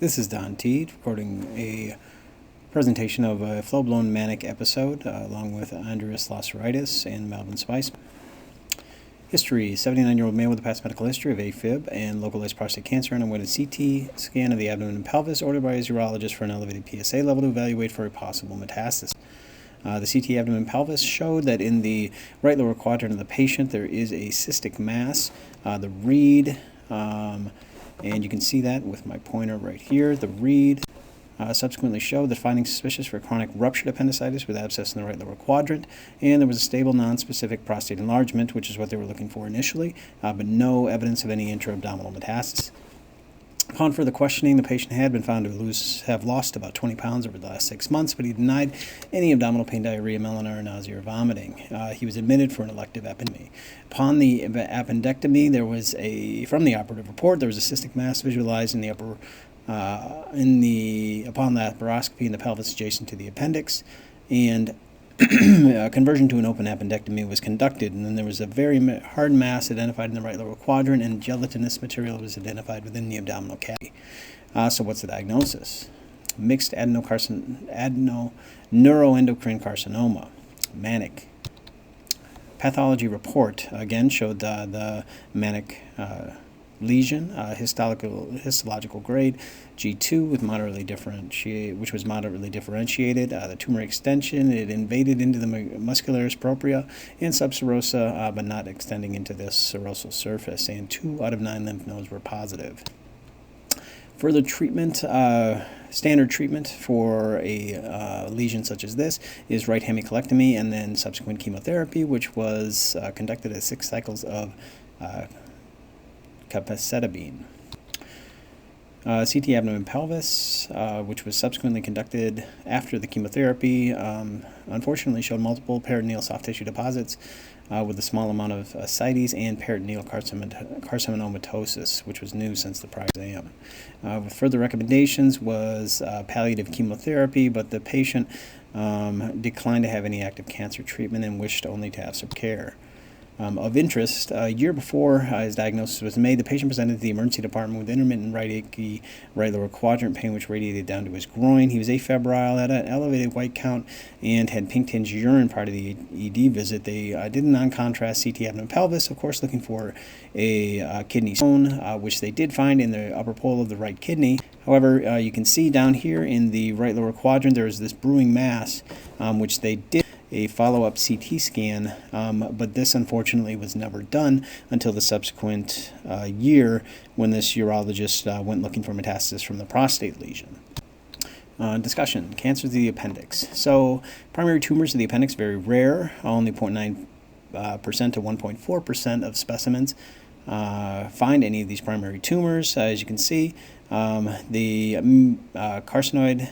This is Don Teed recording a presentation of a full-blown MANEC episode along with Andreas Losseritis and Melvin Spice. History: 79-year-old male with a past medical history of AFib and localized prostate cancer underwent a CT scan of the abdomen and pelvis ordered by his urologist for an elevated PSA level to evaluate for a possible metastasis. The CT abdomen and pelvis showed that in the right lower quadrant of the patient there is a cystic mass. The read, and you can see that with my pointer right here, the read subsequently showed that findings suspicious for chronic ruptured appendicitis with abscess in the right lower quadrant, and there was a stable non-specific prostate enlargement, which is what they were looking for initially, but no evidence of any intra-abdominal metastasis. Upon further questioning, the patient had been found to have lost about 20 pounds over the last 6 months, but he denied any abdominal pain, diarrhea, melanor, nausea, or vomiting. He was admitted for an elective appendectomy. Upon the appendectomy, from the operative report, there was a cystic mass visualized in the upper, upon the laparoscopy in the pelvis adjacent to the appendix, and conversion to an open appendectomy was conducted, and then there was a very hard mass identified in the right lower quadrant, and gelatinous material was identified within the abdominal cavity. So what's the diagnosis? Mixed Adenoneuroendocrine carcinoma, MANEC. Pathology report again showed the MANEC lesion, histological grade G2 with which was moderately differentiated. The tumor extension, it invaded into the muscularis propria and subserosa, but not extending into the serosal surface, and 2 out of 9 lymph nodes were positive. Further treatment, standard treatment for a lesion such as this is right hemicolectomy and then subsequent chemotherapy, which was conducted at 6 cycles of capecitabine. CT abdomen and pelvis, which was subsequently conducted after the chemotherapy, unfortunately showed multiple peritoneal soft tissue deposits with a small amount of ascites and peritoneal carcinomatosis, which was new since the prior exam. With further recommendations was palliative chemotherapy, but the patient declined to have any active cancer treatment and wished only to have some care. Of interest, a year before his diagnosis was made, the patient presented to the emergency department with intermittent achy right lower quadrant pain, which radiated down to his groin. He was afebrile, had an elevated white count, and had pink-tinged urine prior to the ED visit. They did a non-contrast CT abdomen pelvis, of course, looking for a kidney stone, which they did find in the upper pole of the right kidney. However, you can see down here in the right lower quadrant there is this brewing mass, which they did a follow-up CT scan, but this unfortunately was never done until the subsequent year when this urologist went looking for metastasis from the prostate lesion. Discussion: cancers of the appendix. So primary tumors of the appendix, very rare, only 0.9% to 1.4% of specimens find any of these primary tumors. As you can see, the carcinoid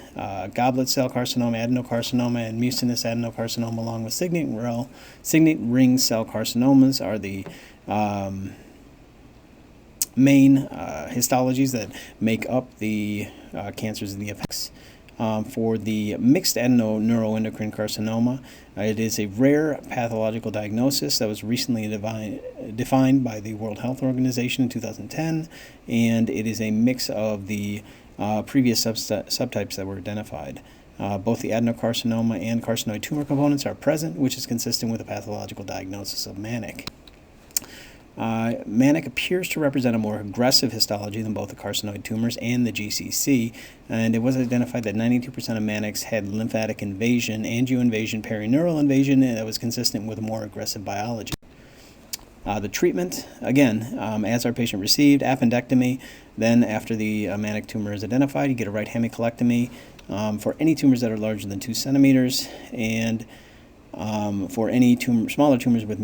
goblet cell carcinoma, adenocarcinoma, and mucinous adenocarcinoma, along with signet ring cell carcinomas, are the main histologies that make up the cancers in the appendix. For the mixed adenoneuroendocrine carcinoma, it is a rare pathological diagnosis that was recently defined by the World Health Organization in 2010, and it is a mix of the previous subtypes that were identified. Both the adenocarcinoma and carcinoid tumor components are present, which is consistent with the pathological diagnosis of MANEC. MANEC appears to represent a more aggressive histology than both the carcinoid tumors and the GCC, and it was identified that 92% of MANECs had lymphatic invasion, angioinvasion, perineural invasion, and that was consistent with a more aggressive biology. The treatment, again, as our patient received appendectomy, then after the MANEC tumor is identified, you get a right hemicolectomy for any tumors that are larger than 2 centimeters, and for any smaller tumors with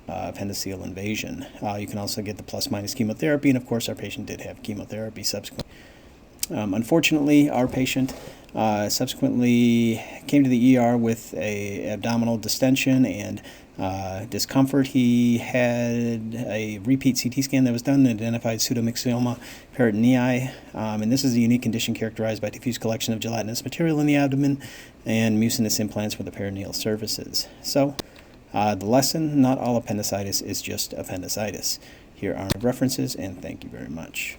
appendiceal invasion. You can also get the plus-minus chemotherapy, and of course our patient did have chemotherapy subsequently. Unfortunately, our patient subsequently came to the ER with a abdominal distension and discomfort. He had a repeat CT scan that was done and identified pseudomyxoma peritonei, and this is a unique condition characterized by diffuse collection of gelatinous material in the abdomen and mucinous implants for the peritoneal surfaces. So, the lesson: not all appendicitis is just appendicitis. Here are references, and thank you very much.